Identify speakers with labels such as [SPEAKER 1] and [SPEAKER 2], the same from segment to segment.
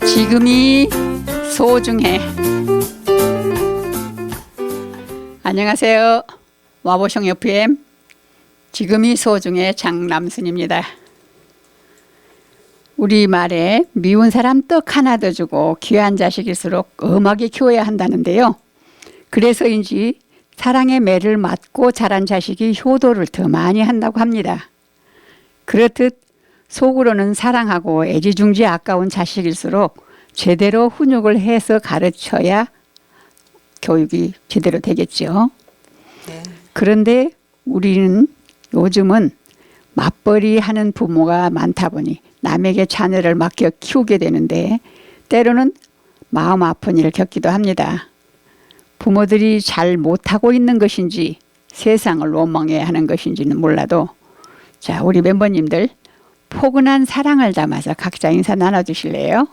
[SPEAKER 1] 지금이 소중해. 안녕하세요. 와보숑 FM 지금이 소중해 장남순입니다. 우리말에 미운 사람 떡 하나 더 주고 귀한 자식일수록 엄하게 키워야 한다는데요. 그래서인지 사랑의 매를 맞고 자란 자식이 효도를 더 많이 한다고 합니다. 그렇듯 속으로는 사랑하고 애지중지 아까운 자식일수록 제대로 훈육을 해서 가르쳐야 교육이 제대로 되겠죠.
[SPEAKER 2] 네.
[SPEAKER 1] 그런데 우리는 요즘은 맞벌이 하는 부모가 많다 보니 남에게 자녀를 맡겨 키우게 되는데 때로는 마음 아픈 일을 겪기도 합니다. 부모들이 잘 못하고 있는 것인지 세상을 원망해야 하는 것인지는 몰라도 자, 우리 멤버님들 포근한 사랑을 담아서 각자 인사 나눠주실래요?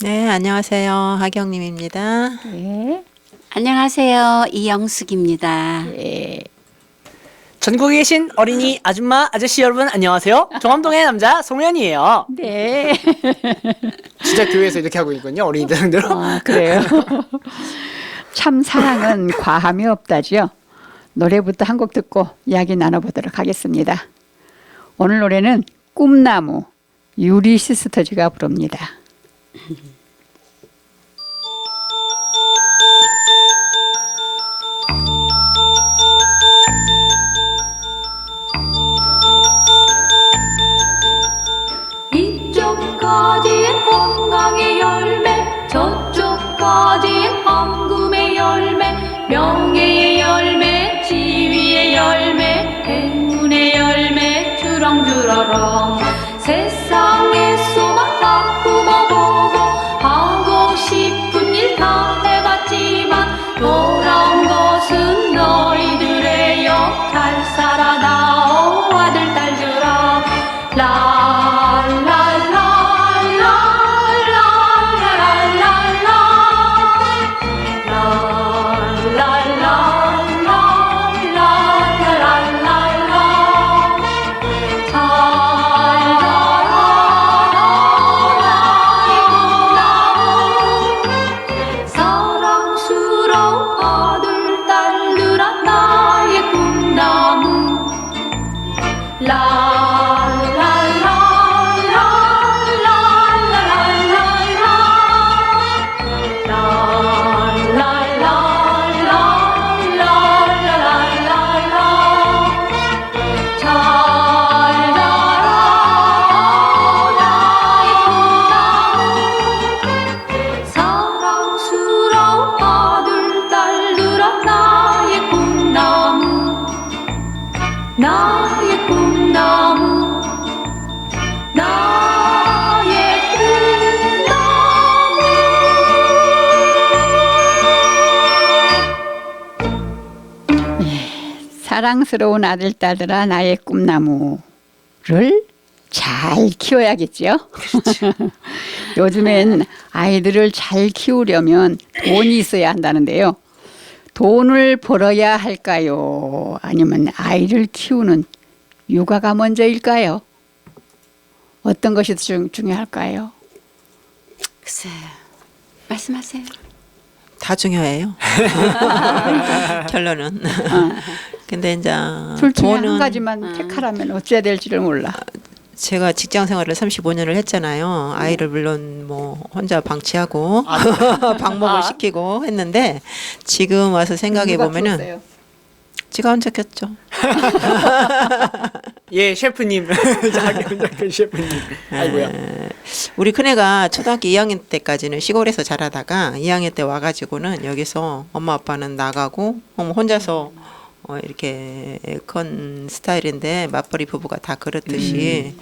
[SPEAKER 2] 네, 안녕하세요. 하경님입니다.
[SPEAKER 1] 네.
[SPEAKER 3] 안녕하세요. 이영숙입니다.
[SPEAKER 1] 네.
[SPEAKER 4] 전국에 계신 어린이, 아줌마, 아저씨 여러분 안녕하세요. 종암동의 남자 송현이에요.
[SPEAKER 1] 네.
[SPEAKER 5] 진짜 교회에서 이렇게 하고 있군요. 어린이들.
[SPEAKER 1] 아, 그래요. 참 사랑은 과함이 없다지요. 노래부터 한 곡 듣고 이야기 나눠보도록 하겠습니다. 오늘 노래는 꿈나무 유리 시스터즈가 부릅니다.
[SPEAKER 6] 이쪽까지엔 건강의 열매, 저쪽까지엔 황금의 열매, 명예의 열매, 지위의 열매, 행운의 열매, 주렁주렁. 세상의 소망 다 품어보고 하고 싶은 일 다 해봤지만 돌아온 것은 너희들의 영. 잘 살아나오 아들 딸들아. 사랑스러운 아들 딸들아 나의 꿈나무. 사랑스러운 아들 딸들아 나의 꿈나무. 나의 꿈나무, 나의 꿈나무.
[SPEAKER 1] 사랑스러운 아들 딸들아 나의 꿈나무를 잘 키워야겠죠. 요즘엔 아이들을 잘 키우려면 돈이 있어야 한다는데요. 돈을 벌어야 할까요? 아니면 아이를 키우는 육아가 먼저일까요? 어떤 것이 중요할까요?
[SPEAKER 3] 글쎄, 말씀하세요.
[SPEAKER 2] 다 중요해요. 결론은. 근데 이제
[SPEAKER 1] 둘 중에 한
[SPEAKER 2] 돈은
[SPEAKER 1] 가지만 택하라면 어찌해야 될지를 몰라.
[SPEAKER 2] 제가 직장 생활을 35년을 했잖아요. 아이를 물론 뭐 혼자 방치하고 방목을 시키고 했는데 지금 와서 생각해 보면은
[SPEAKER 1] 키웠어요?
[SPEAKER 2] 제가 혼자 켰죠.
[SPEAKER 5] 예, 셰프님. 자기 셰프님. 아이고야.
[SPEAKER 2] 우리 큰애가 초등학교 2학년 때까지는 시골에서 자라다가 2학년 때 와가지고는 여기서 엄마 아빠는 나가고 혼자서 이렇게 큰 스타일인데 맞벌이 부부가 다 그렇듯이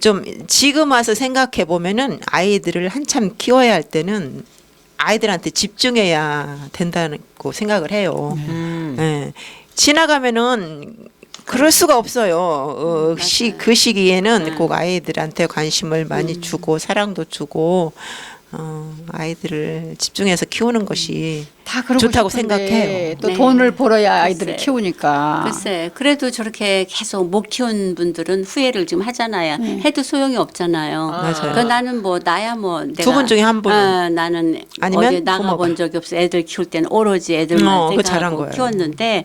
[SPEAKER 2] 좀 지금 와서 생각해 보면은 아이들을 한참 키워야 할 때는 아이들한테 집중해야 된다고 생각을 해요. 네. 지나가면은 그럴 수가 없어요. 그 시기에는 꼭 아이들한테 관심을 많이 주고 사랑도 주고 아이들을 집중해서 키우는 것이
[SPEAKER 1] 다 그러고
[SPEAKER 2] 좋다고
[SPEAKER 1] 싶은데
[SPEAKER 2] 생각해요.
[SPEAKER 1] 또
[SPEAKER 3] 네.
[SPEAKER 1] 돈을 벌어야 아이들을
[SPEAKER 3] 글쎄.
[SPEAKER 1] 키우니까.
[SPEAKER 3] 글쎄, 그래도 저렇게 계속 못 키운 분들은 후회를 지금 하잖아요. 해도 소용이 없잖아요.
[SPEAKER 2] 맞아요.
[SPEAKER 3] 그 나는 뭐 나야 뭐 내가
[SPEAKER 2] 두 분 중에 한 분은?
[SPEAKER 3] 나는
[SPEAKER 2] 아니면
[SPEAKER 3] 어디 나가본
[SPEAKER 2] 부모가?
[SPEAKER 3] 적이 없어. 애들 키울 때는 오로지 애들만
[SPEAKER 2] 그거 잘한
[SPEAKER 3] 생각하고
[SPEAKER 2] 거예요.
[SPEAKER 3] 키웠는데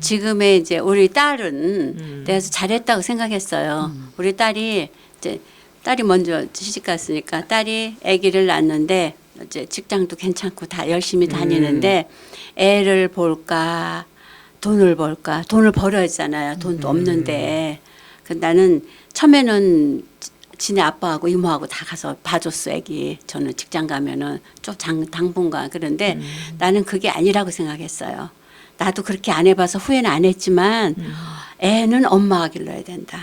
[SPEAKER 3] 지금의 이제 우리 딸은 내가 잘했다고 생각했어요. 우리 딸이 이제 딸이 먼저 시집 갔으니까 딸이 아기를 낳았는데 이제 직장도 괜찮고 다 열심히 다니는데 애를 볼까 돈을 벌까 돈을 벌어야 하잖아요. 돈도 없는데 그 나는 처음에는 지네 아빠하고 이모하고 다 가서 봐줬어 애기. 저는 직장 가면은 좀 당분간 그런데 나는 그게 아니라고 생각했어요. 나도 그렇게 안 해봐서 후회는 안 했지만 애는 엄마가 길러야 된다.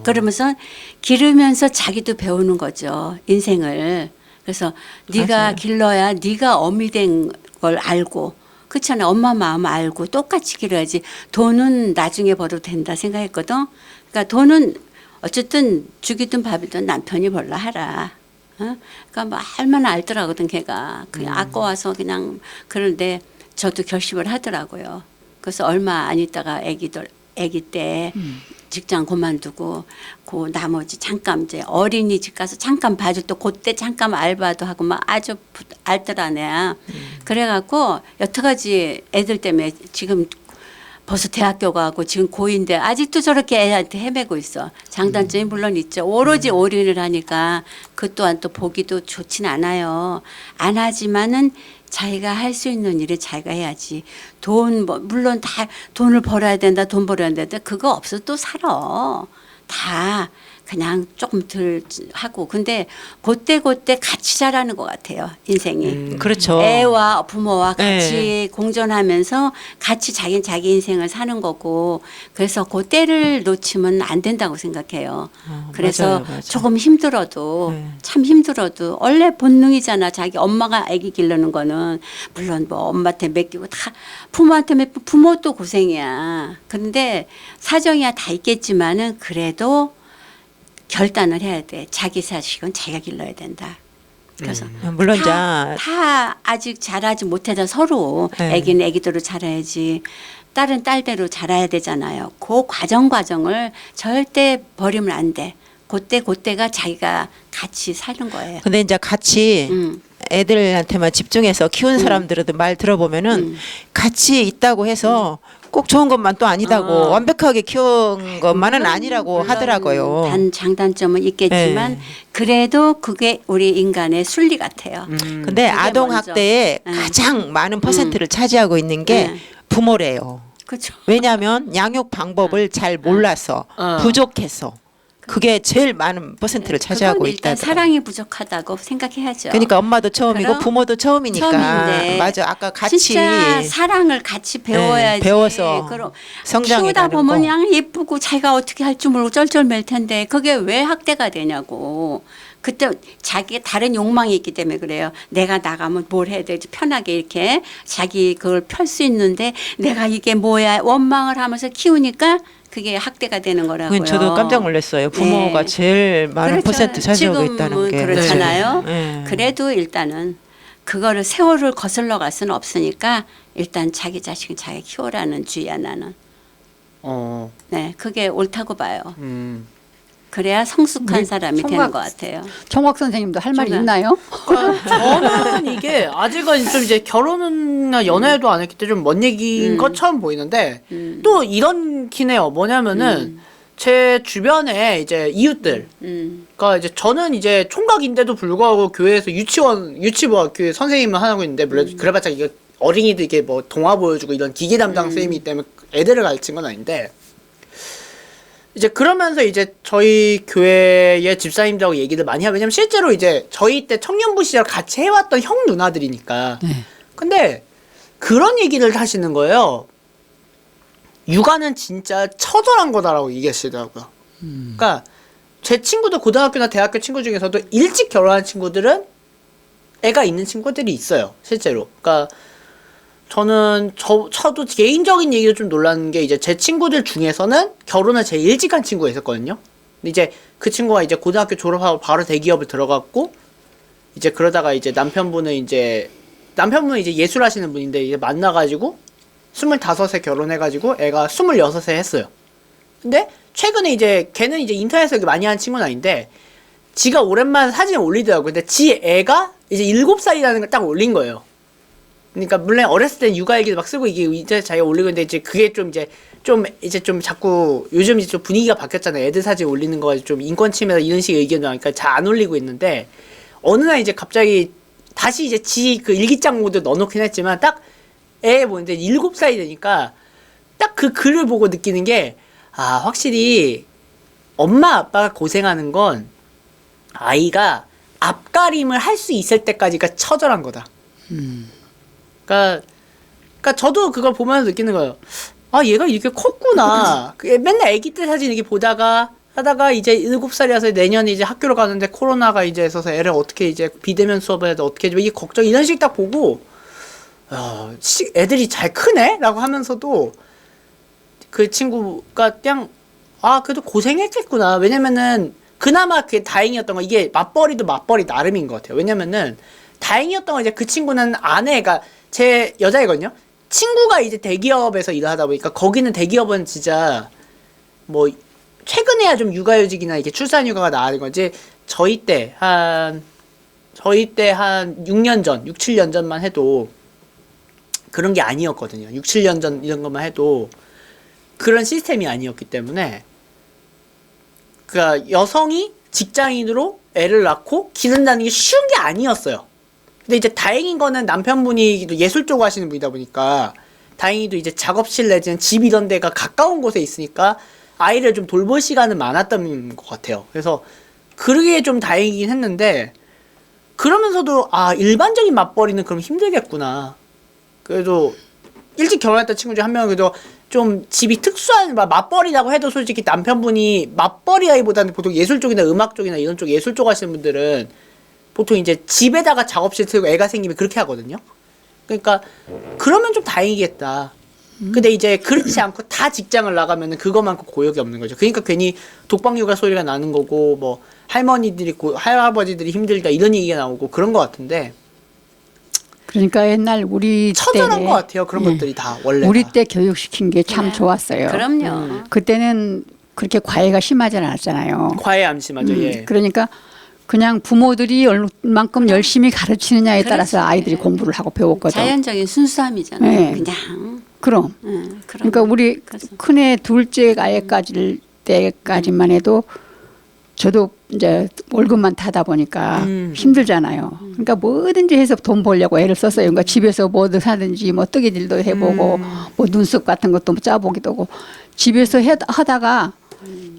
[SPEAKER 3] 그러면서 기르면서 자기도 배우는 거죠. 인생을. 그래서 네가
[SPEAKER 2] 맞아요.
[SPEAKER 3] 길러야 네가 어미 된 걸 알고 그렇잖아요. 엄마 마음 알고 똑같이 길러야지. 돈은 나중에 벌어도 된다 생각했거든. 그러니까 돈은 어쨌든 죽이든 밥이든 남편이 벌라 하라. 어? 그러니까 뭐 얼마나 알더라거든 걔가. 그냥 아까워서 그냥 그런데 저도 결심을 하더라고요. 그래서 얼마 안 있다가 아기 때 직장 그만두고 그 나머지 잠깐 이제 어린이집 가서 잠깐 봐줄 때 그때 잠깐 알바도 하고 막 아주 알뜰하네. 그래갖고 여태까지 애들 때문에 지금 벌써 대학교 가고 지금 고2인데 아직도 저렇게 애한테 헤매고 있어. 장단점이 물론 있죠. 오로지 올인을 하니까 그 또한 또 보기도 좋진 않아요. 안 하지만은 자기가 할 수 있는 일을 자기가 해야지. 돈 뭐 물론 다 돈을 벌어야 된다. 돈 벌어야 된다. 그거 없어도 또 살아. 다 그냥 조금 덜 하고. 근데 그때 같이 자라는 것 같아요. 인생이.
[SPEAKER 2] 그렇죠.
[SPEAKER 3] 애와 부모와 같이
[SPEAKER 2] 네.
[SPEAKER 3] 공존하면서 같이 자기 인생을 사는 거고 그래서 그 때를 놓치면 안 된다고 생각해요. 그래서
[SPEAKER 2] 맞아요.
[SPEAKER 3] 조금 힘들어도
[SPEAKER 2] 네.
[SPEAKER 3] 참 힘들어도 원래 본능이잖아. 자기 엄마가 아기 기르는 거는 물론 뭐 엄마한테 맡기고 다 부모한테 맡기고 부모도 고생이야. 그런데 사정이야 다 있겠지만은 그래도 결단을 해야 돼. 자기 자식은 자기가 길러야 된다. 그래서
[SPEAKER 2] 물론 이제
[SPEAKER 3] 다 아직 자라지 못해서 서로
[SPEAKER 2] 네.
[SPEAKER 3] 애기는 애기대로 자라야지 딸은 딸대로 자라야 되잖아요. 그 과정을 절대 버리면 안 돼. 그때가 자기가 같이 사는 거예요.
[SPEAKER 2] 근데 이제 같이 애들한테만 집중해서 키운 사람들도 말 들어보면은 같이 있다고 해서 꼭 좋은 것만 또 아니다고 완벽하게 키운 것만은 아니라고 하더라고요.
[SPEAKER 3] 장단점은 있겠지만
[SPEAKER 2] 네.
[SPEAKER 3] 그래도 그게 우리 인간의 순리 같아요.
[SPEAKER 2] 근데
[SPEAKER 3] 그게
[SPEAKER 2] 아동
[SPEAKER 3] 먼저.
[SPEAKER 2] 학대에
[SPEAKER 3] 네.
[SPEAKER 2] 가장 많은 퍼센트를 차지하고 있는 게
[SPEAKER 3] 네.
[SPEAKER 2] 부모래요.
[SPEAKER 3] 그렇죠.
[SPEAKER 2] 왜냐하면 양육 방법을 잘 몰라서 부족해서 그게 제일 많은 퍼센트를 차지하고
[SPEAKER 3] 그건 일단
[SPEAKER 2] 있다.
[SPEAKER 3] 사랑이 부족하다고 생각해야죠.
[SPEAKER 2] 그러니까 엄마도 처음이고
[SPEAKER 3] 그럼
[SPEAKER 2] 부모도 처음이니까.
[SPEAKER 3] 처음인데
[SPEAKER 2] 맞아. 아까 같이
[SPEAKER 3] 진짜 사랑을 같이 배워야지.
[SPEAKER 2] 배워서
[SPEAKER 3] 그럼
[SPEAKER 2] 성장해
[SPEAKER 3] 키우다
[SPEAKER 2] 가는
[SPEAKER 3] 보면
[SPEAKER 2] 거.
[SPEAKER 3] 그냥 예쁘고 자기가 어떻게 할 줄 모르고 쩔쩔맬 텐데 그게 왜 학대가 되냐고. 그때 자기 다른 욕망이 있기 때문에 그래요. 내가 나가면 뭘 해야 되지 편하게 이렇게 자기 그걸 펼 수 있는데 내가 이게 뭐야 원망을 하면서 키우니까 그게 학대가 되는 거라고요.
[SPEAKER 2] 그건 저도 깜짝 놀랐어요. 부모가
[SPEAKER 3] 네.
[SPEAKER 2] 제일 많은
[SPEAKER 3] 그렇죠.
[SPEAKER 2] 퍼센트 차지하고
[SPEAKER 3] 지금은
[SPEAKER 2] 있다는 게.
[SPEAKER 3] 그렇잖아요.
[SPEAKER 2] 네.
[SPEAKER 3] 그래도 일단은 그거를 세월을 거슬러 갈 수는 없으니까 일단 자기 자식은 자기 키워라는 주의야 나는.
[SPEAKER 5] 어,
[SPEAKER 3] 네, 그게 옳다고 봐요.
[SPEAKER 5] 음.
[SPEAKER 3] 그래야 성숙한
[SPEAKER 1] 우리
[SPEAKER 3] 사람이 되는
[SPEAKER 1] 총각-
[SPEAKER 3] 것 같아요.
[SPEAKER 1] 정학 선생님도 할 말이
[SPEAKER 3] 정말.
[SPEAKER 1] 있나요?
[SPEAKER 4] 저는 이게 아직은 좀 이제 결혼이나 연애도 안 했기 때문에 좀 먼 얘기인 것처럼 보이는데 또 이런긴 해요. 뭐냐면은 제 주변에 이제 이웃들 그러니까 이제 저는 이제 총각인데도 불구하고 교회에서 유치부 교회 선생님을 하고 있는데 물론 그래봤자 이게 어린이들 이게 뭐 동화 보여주고 이런 기계 담당 선생님이기 때문에 애들을 가르친 건 아닌데 이제 그러면서 이제 저희 교회의 집사님들하고 얘기를 많이 하면 왜냐면 실제로 이제 저희 때 청년부 시절 같이 해왔던 형 누나들이니까 근데 그런 얘기를 하시는 거예요. 육아는 진짜 처절한 거다라고 얘기하시더라고요. 그러니까 제 친구들 고등학교나 대학교 친구 중에서도 일찍 결혼한 친구들은 애가 있는 친구들이 있어요. 실제로. 그러니까 저는 저도 개인적인 얘기도 좀 놀라는 게 이제 제 친구들 중에서는 결혼을 제일 일찍 한 친구가 있었거든요. 근데 이제 그 친구가 이제 고등학교 졸업하고 바로 대기업을 들어갔고
[SPEAKER 5] 이제 그러다가 이제 남편분은 이제 예술하시는 분인데 이제 만나가지고 25세 결혼해가지고 애가 26세 했어요. 근데 최근에 이제 걔는 이제 인터넷에서 많이 하는 친구는 아닌데 지가 오랜만에 사진을 올리더라고요. 근데 지 애가 이제 7살이라는 걸 딱 올린 거예요. 그러니까 물론 어렸을 때 육아일기도 막 쓰고 이게 이제 자기가 올리고 있는데 이제 그게 좀 자꾸 요즘 이제 좀 분위기가 바뀌었잖아요. 애들 사진 올리는 거 가지고 좀 인권 침해다 이런 식의 의견이 나니까 잘 안 올리고 있는데 어느 날 이제 갑자기 다시 이제 지 그 일기장 모드 넣어놓긴 했지만 딱 애 보는데 7살이 되니까 딱 그 글을 보고 느끼는 게 아, 확실히 엄마 아빠가 고생하는 건 아이가 앞가림을 할 수 있을 때까지가 처절한 거다. 그러니까 저도 그걸 보면서 느끼는 거예요. 아, 얘가 이렇게 컸구나. 맨날 아기 때 사진 이렇게 하다가 이제 7살이라서 내년에 이제 학교를 가는데 코로나가 이제 있어서 애를 어떻게 이제 비대면 수업을 해야 돼, 어떻게 해줘. 이게 걱정, 이런 식 딱 보고, 애들이 잘 크네? 라고 하면서도 그 친구가 그냥, 아, 그래도 고생했겠구나. 왜냐면은, 그나마 그게 다행이었던 건 이게 맞벌이도 맞벌이 나름인 것 같아요. 왜냐면은, 다행이었던 건 이제 그 친구는 아내가 제 여자이거든요. 친구가 이제 대기업에서 일을 하다 보니까 거기는 대기업은 진짜 뭐 최근에야 좀 육아휴직이나 이게 출산휴가가 나아진 거지. 저희 때 한 6년 전, 6, 7년 전만 해도 그런 게 아니었거든요. 6, 7년 전 이런 것만 해도 그런 시스템이 아니었기 때문에 그러니까 여성이 직장인으로 애를 낳고 기른다는 게 쉬운 게 아니었어요. 근데 이제 다행인 거는 남편분이 예술 쪽 하시는 분이다 보니까 다행히도 이제 작업실 내지는 집 이런 데가 가까운 곳에 있으니까 아이를 좀 돌볼 시간은 많았던 것 같아요. 그래서 그러기에 좀 다행이긴 했는데 그러면서도 아, 일반적인 맞벌이는 그럼 힘들겠구나. 그래도 일찍 결혼했던 친구 중에 한 명은 그래도 좀 집이 특수한 맞벌이라고 해도 솔직히 남편분이 맞벌이라기보다는 보통 예술 쪽이나 음악 쪽이나 이런 쪽 예술 쪽 하시는 분들은 보통 이제 집에다가 작업실 틀고 애가 생기면 그렇게 하거든요. 그러니까 그러면 좀 다행이겠다. 근데 이제 그렇지 않고 다 직장을 나가면은 그것만큼 고역이 없는 거죠. 그러니까 괜히 독박육아 소리가 나는 거고 뭐 할아버지들이 힘들다 이런 얘기가 나오고 그런 것 같은데
[SPEAKER 1] 그러니까 옛날 우리
[SPEAKER 5] 처절한
[SPEAKER 1] 때
[SPEAKER 5] 것 같아요. 그런 것들이 다 원래
[SPEAKER 1] 우리 때 교육시킨 게 참
[SPEAKER 3] 네.
[SPEAKER 1] 좋았어요.
[SPEAKER 3] 그럼요.
[SPEAKER 1] 그때는 그렇게 과외가 심하지 않았잖아요.
[SPEAKER 5] 과외 암시맞죠. 예.
[SPEAKER 1] 그러니까 그냥 부모들이 얼만큼 열심히 가르치느냐에 따라서
[SPEAKER 3] 그렇지.
[SPEAKER 1] 아이들이 공부를 하고 배웠거든.
[SPEAKER 3] 자연적인 순수함이잖아요.
[SPEAKER 1] 네.
[SPEAKER 3] 그냥.
[SPEAKER 1] 그럼.
[SPEAKER 3] 그럼.
[SPEAKER 1] 그러니까 우리
[SPEAKER 3] 그래서.
[SPEAKER 1] 큰애 둘째 아이까지 때까지만 해도 저도 이제 월급만 타다 보니까 힘들잖아요. 그러니까 뭐든지 해서 돈 벌려고 애를 썼어요. 그러니까 집에서 뭐든 사든지 뭐 뜨개질도 해보고 뭐 눈썹 같은 것도 짜보기도 하고 집에서 하다가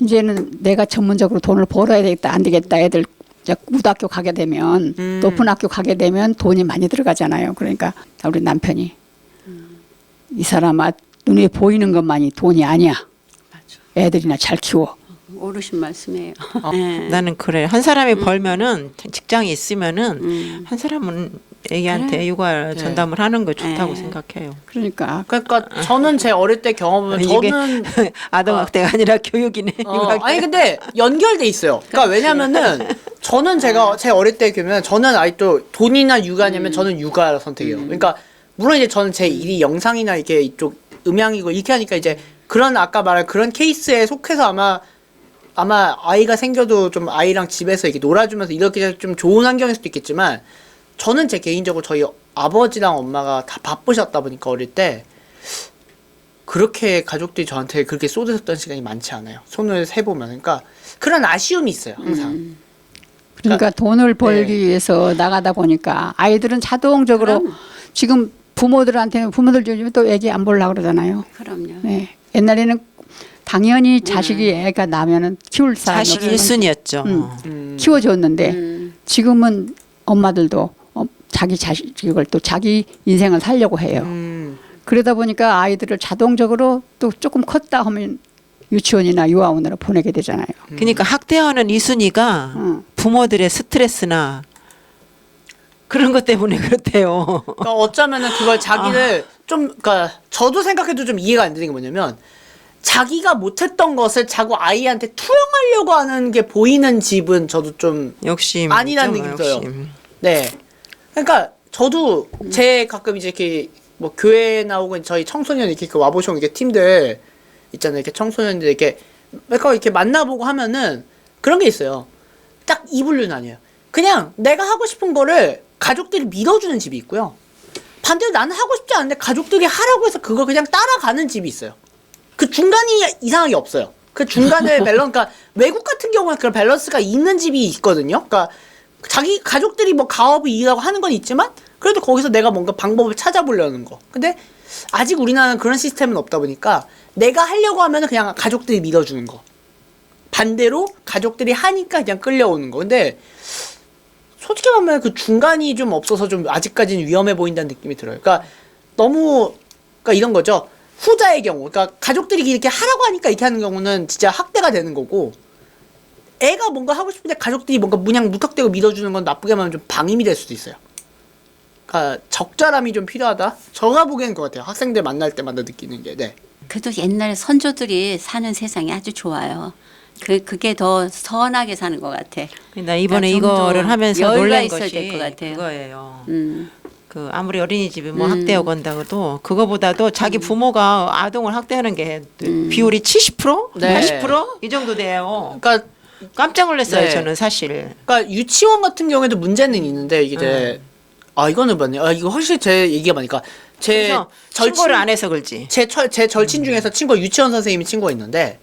[SPEAKER 1] 이제는 내가 전문적으로 돈을 벌어야 되겠다, 안 되겠다. 애들 이제 고등학교 가게 되면 높은 학교 가게 되면 돈이 많이 들어가잖아요. 그러니까 우리 남편이 이 사람아 눈에 보이는 것만이 돈이 아니야. 애들이나 잘 키워.
[SPEAKER 3] 옳으신 말씀이에요. 네.
[SPEAKER 2] 나는 그래. 한 사람이 벌면은 직장이 있으면은 한 사람은 애기한테
[SPEAKER 3] 그래.
[SPEAKER 2] 육아 전담을 하는 거 좋다고
[SPEAKER 3] 네.
[SPEAKER 2] 생각해요.
[SPEAKER 1] 그러니까
[SPEAKER 5] 그러니까 저는 제 어릴 때 경험은
[SPEAKER 2] 이게
[SPEAKER 5] 저는
[SPEAKER 2] 아동학대가 아니라 교육이네. 육아학대.
[SPEAKER 5] 아니 근데 연결돼 있어요. 그러니까 왜냐면은 저는 제가 제 어릴 때 보면 저는 아직도 돈이나 육아냐면 저는 육아 선택이에요. 그러니까 물론 이제 저는 제 일이 영상이나 이렇게 이쪽 음향이고 이렇게 하니까 이제 그런 아까 말한 그런 케이스에 속해서 아마 아이가 생겨도 좀 아이랑 집에서 이렇게 놀아주면서 이렇게 좀 좋은 환경일 수도 있겠지만 저는 제 개인적으로 저희 아버지랑 엄마가 다 바쁘셨다 보니까 어릴 때 그렇게 가족들이 저한테 그렇게 쏟으셨던 시간이 많지 않아요. 손을 세보면. 그러니까 그런 아쉬움이 있어요. 항상.
[SPEAKER 1] 그러니까 돈을 벌기
[SPEAKER 5] 네.
[SPEAKER 1] 위해서 나가다 보니까 아이들은 자동적으로
[SPEAKER 3] 그럼.
[SPEAKER 1] 지금 부모들한테는 부모들 요즘에 또 애기 안 보려고 그러잖아요.
[SPEAKER 3] 그럼요.
[SPEAKER 1] 네. 옛날에는 당연히 자식이 애가 나면은 키울 사람이
[SPEAKER 2] 자식이
[SPEAKER 1] 없어서
[SPEAKER 2] 1순위였죠.
[SPEAKER 1] 키워줬는데 지금은 엄마들도 자기 자식을 또 자기 인생을 살려고 해요. 그러다 보니까 아이들을 자동적으로 또 조금 컸다 하면 유치원이나 유아원으로 보내게 되잖아요.
[SPEAKER 2] 그러니까 학대하는 2순위가 부모들의 스트레스나 그런 것 때문에 그렇대요.
[SPEAKER 5] 그러니까 어쩌면은 그걸 자기를 좀, 그러니까 저도 생각해도 좀 이해가 안 되는 게 뭐냐면 자기가 못했던 것을 자꾸 아이한테 투영하려고 하는 게 보이는 집은 저도 좀
[SPEAKER 2] 욕심.
[SPEAKER 5] 아니라는
[SPEAKER 2] 있죠,
[SPEAKER 5] 느낌이 들어요.
[SPEAKER 2] 욕심.
[SPEAKER 5] 네. 그러니까 저도 제 가끔 이제 이렇게 뭐 교회 나오고 저희 청소년 이렇게 와보시면 이렇게 팀들 있잖아요. 이렇게 청소년들 이렇게 매번 이렇게 만나보고 하면은 그런 게 있어요. 딱 이 분류 나뉘어요. 그냥 내가 하고 싶은 거를 가족들이 밀어주는 집이 있고요. 반대로 나는 하고 싶지 않은데 가족들이 하라고 해서 그걸 그냥 따라가는 집이 있어요. 그 중간이 이상하게 없어요. 그 중간에 밸런스, 그러니까 외국 같은 경우는 그런 밸런스가 있는 집이 있거든요. 그러니까 자기 가족들이 뭐 가업을 이으라고 하는 건 있지만 그래도 거기서 내가 뭔가 방법을 찾아보려는 거. 근데 아직 우리나라는 그런 시스템은 없다 보니까 내가 하려고 하면은 그냥 가족들이 밀어주는 거. 반대로 가족들이 하니까 그냥 끌려오는 거. 근데 솔직히 말하면 그 중간이 좀 없어서 좀 아직까지는 위험해 보인다는 느낌이 들어요. 그러니까 너무 그러니까 이런 거죠. 후자의 경우, 그러니까 가족들이 이렇게 하라고 하니까 이렇게 하는 경우는 진짜 학대가 되는 거고, 애가 뭔가 하고 싶은데 가족들이 뭔가 그냥 무턱대고 밀어주는 건 나쁘게 말하면 좀 방임이 될 수도 있어요. 그러니까 적절함이 좀 필요하다. 제가 보기에는 그것 같아요. 학생들 만날 때마다 느끼는 게. 네.
[SPEAKER 3] 그래도 옛날 선조들이 사는 세상이 아주 좋아요. 그게 더 선하게 사는 것 같아.
[SPEAKER 2] 나 이번에
[SPEAKER 3] 좀더
[SPEAKER 2] 이거를 하면서
[SPEAKER 3] 여유가
[SPEAKER 2] 놀란
[SPEAKER 3] 있어야
[SPEAKER 2] 것이
[SPEAKER 3] 될것 같아요.
[SPEAKER 2] 그거예요.
[SPEAKER 3] 음.
[SPEAKER 2] 그 아무리 어린이집이 뭐 학대하고 한다고도 그거보다도 자기 부모가 아동을 학대하는 게 비율이 70%?
[SPEAKER 5] 네.
[SPEAKER 2] 80%? 이 정도 돼요.
[SPEAKER 5] 그러니까
[SPEAKER 2] 깜짝 놀랐어요.
[SPEAKER 5] 네.
[SPEAKER 2] 저는 사실.
[SPEAKER 5] 그러니까 유치원 같은 경우에도 문제는 있는데 이게 아 이거는 맞네. 아 이거 확실히 제 얘기가 많으니까 제
[SPEAKER 2] 그래서
[SPEAKER 5] 절친
[SPEAKER 2] 신고를 안 해서 그렇지.
[SPEAKER 5] 제 절친 중에서 친구가 유치원 선생님이 친구가 있는데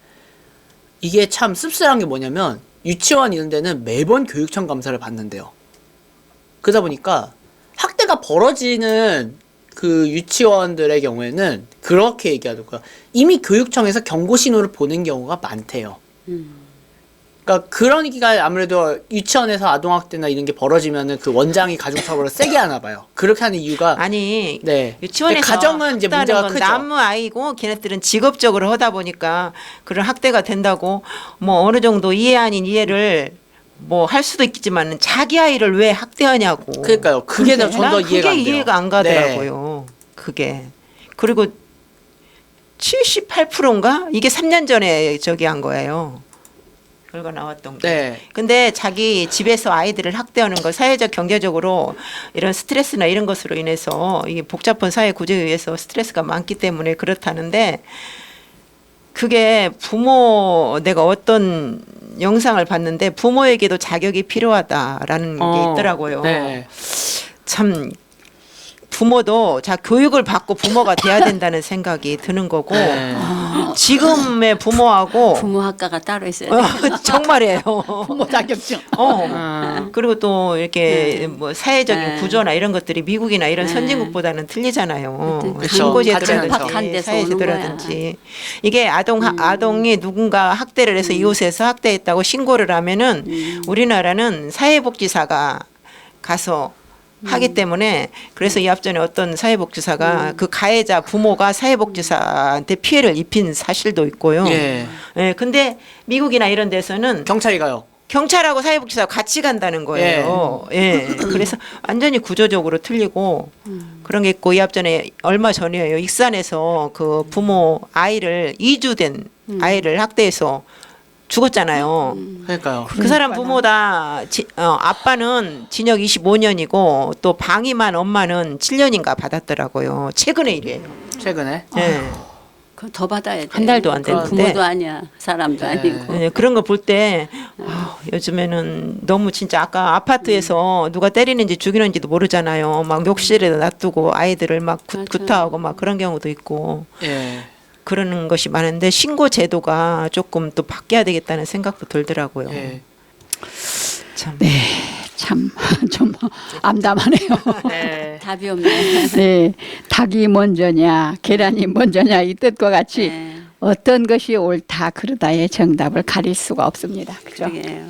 [SPEAKER 5] 이게 참 씁쓸한 게 뭐냐면 유치원 이런 데는 매번 교육청 감사를 받는데요. 그러다 보니까 학대가 벌어지는 그 유치원들의 경우에는 그렇게 얘기하더라고요. 이미 교육청에서 경고 신호를 보낸 경우가 많대요. 그러니까 아무래도 유치원에서 아동학대나 이런 게 벌어지면은 그 원장이 가중처벌을 세게 하나 봐요. 그렇게 하는 이유가
[SPEAKER 2] 아니
[SPEAKER 5] 네.
[SPEAKER 2] 유치원에서
[SPEAKER 5] 가정은 이제 문제가
[SPEAKER 2] 건
[SPEAKER 5] 크죠.
[SPEAKER 2] 남의 아이고 걔네들은 직업적으로 하다 보니까 그런 학대가 된다고 뭐 어느 정도 이해 아닌 이해를 뭐 할 수도 있겠지만 자기 아이를 왜 학대하냐고.
[SPEAKER 5] 그러니까요. 그게 전 더
[SPEAKER 2] 난
[SPEAKER 5] 이해가 안
[SPEAKER 2] 그게
[SPEAKER 5] 돼요.
[SPEAKER 2] 이해가 안 가더라고요. 그게 그리고 78%인가 이게 3년 전에 저기 한 거예요. 결과 나왔던 거.
[SPEAKER 5] 네.
[SPEAKER 2] 근데 자기 집에서 아이들을 학대하는 거 사회적 경제적으로 이런 스트레스나 이런 것으로 인해서 이게 복잡한 사회 구조에 의해서 스트레스가 많기 때문에 그렇다는데 그게 부모 내가 어떤 영상을 봤는데 부모에게도 자격이 필요하다라는 게 있더라고요.
[SPEAKER 5] 네.
[SPEAKER 2] 참 부모도 자 교육을 받고 부모가 돼야 된다는 생각이 드는 거고
[SPEAKER 5] 네.
[SPEAKER 2] 지금의 부모하고
[SPEAKER 3] 부모 학과가 따로 있어야 돼.
[SPEAKER 2] 정말이에요.
[SPEAKER 5] 부모 자격증.
[SPEAKER 2] 그리고 또 이렇게 뭐 사회적인 구조나 이런 것들이 미국이나 이런 선진국보다는 틀리잖아요.
[SPEAKER 3] 그쵸.
[SPEAKER 2] 신고제도라든지
[SPEAKER 3] 강팍한 데서 오는
[SPEAKER 2] 사회제도라든지 이게 아동이 누군가 학대를 해서 이웃에서 학대했다고 신고를 하면은 우리나라는 사회복지사가 가서 하기 때문에 그래서 이 앞전에 어떤 사회복지사가 그 가해자 부모가 사회복지사한테 피해를 입힌 사실도 있고요.
[SPEAKER 5] 예.
[SPEAKER 2] 예, 근데 미국이나 이런 데서는
[SPEAKER 5] 경찰이 가요.
[SPEAKER 2] 경찰하고 사회복지사가 같이 간다는 거예요. 예. 그래서 완전히 구조적으로 틀리고 그런 게 있고 이 앞전에 얼마 전이에요. 익산에서 그 부모 아이를 2주 된 아이를 학대해서 죽었잖아요.
[SPEAKER 5] 그러니까요.
[SPEAKER 2] 그 사람 부모다 아빠는 징역 25년이고 또 방임한 엄마는 7년인가 받았더라고요. 최근의 일이에요.
[SPEAKER 5] 최근에.
[SPEAKER 2] 예.
[SPEAKER 3] 그거 더 받아야 돼.
[SPEAKER 2] 한 달도 안
[SPEAKER 3] 그건
[SPEAKER 2] 됐는데.
[SPEAKER 3] 부모도 아니야. 사람도 아니고.
[SPEAKER 2] 예, 그런 거 볼 때 요즘에는 너무 진짜 아까 아파트에서 누가 때리는지 죽이는지도 모르잖아요. 막 욕실에 놔두고 아이들을 막
[SPEAKER 3] 맞아요.
[SPEAKER 2] 구타하고 막 그런 경우도 있고
[SPEAKER 5] 예.
[SPEAKER 2] 그러는 것이 많은데 신고 제도가 조금 또 바뀌어야 되겠다는 생각도 들더라고요.
[SPEAKER 5] 예.
[SPEAKER 2] 참.
[SPEAKER 1] 참 좀 암담하네요.
[SPEAKER 5] 네.
[SPEAKER 3] 답이 없네.
[SPEAKER 1] 네, 닭이 먼저냐 계란이 먼저냐 이 뜻과 같이
[SPEAKER 3] 네.
[SPEAKER 1] 어떤 것이 옳다 그르다의 정답을 가릴 수가 없습니다. 그죠?
[SPEAKER 3] 그러게요.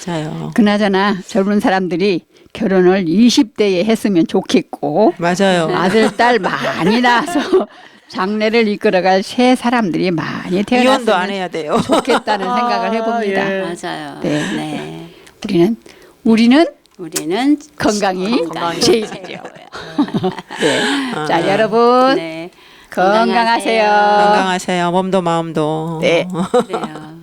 [SPEAKER 2] 맞아요.
[SPEAKER 1] 그나저나 젊은 사람들이 결혼을 20대에 했으면 좋겠고
[SPEAKER 2] 맞아요.
[SPEAKER 1] 아들 딸 많이 낳아서 장래를 이끌어갈 새 사람들이 많이
[SPEAKER 2] 이혼도
[SPEAKER 1] 태어났으면
[SPEAKER 2] 안 해야 돼요.
[SPEAKER 1] 좋겠다는 생각을 해봅니다.
[SPEAKER 5] 예.
[SPEAKER 3] 맞아요.
[SPEAKER 1] 네.
[SPEAKER 3] 네.
[SPEAKER 1] 우리는
[SPEAKER 3] 우리는
[SPEAKER 1] 건강이
[SPEAKER 3] 건강이
[SPEAKER 1] 제일이죠.
[SPEAKER 3] 최고예요.
[SPEAKER 1] 네. 자 여러분
[SPEAKER 3] 네.
[SPEAKER 1] 건강하세요.
[SPEAKER 2] 건강하세요. 몸도 마음도.
[SPEAKER 1] 네.
[SPEAKER 3] 그래요.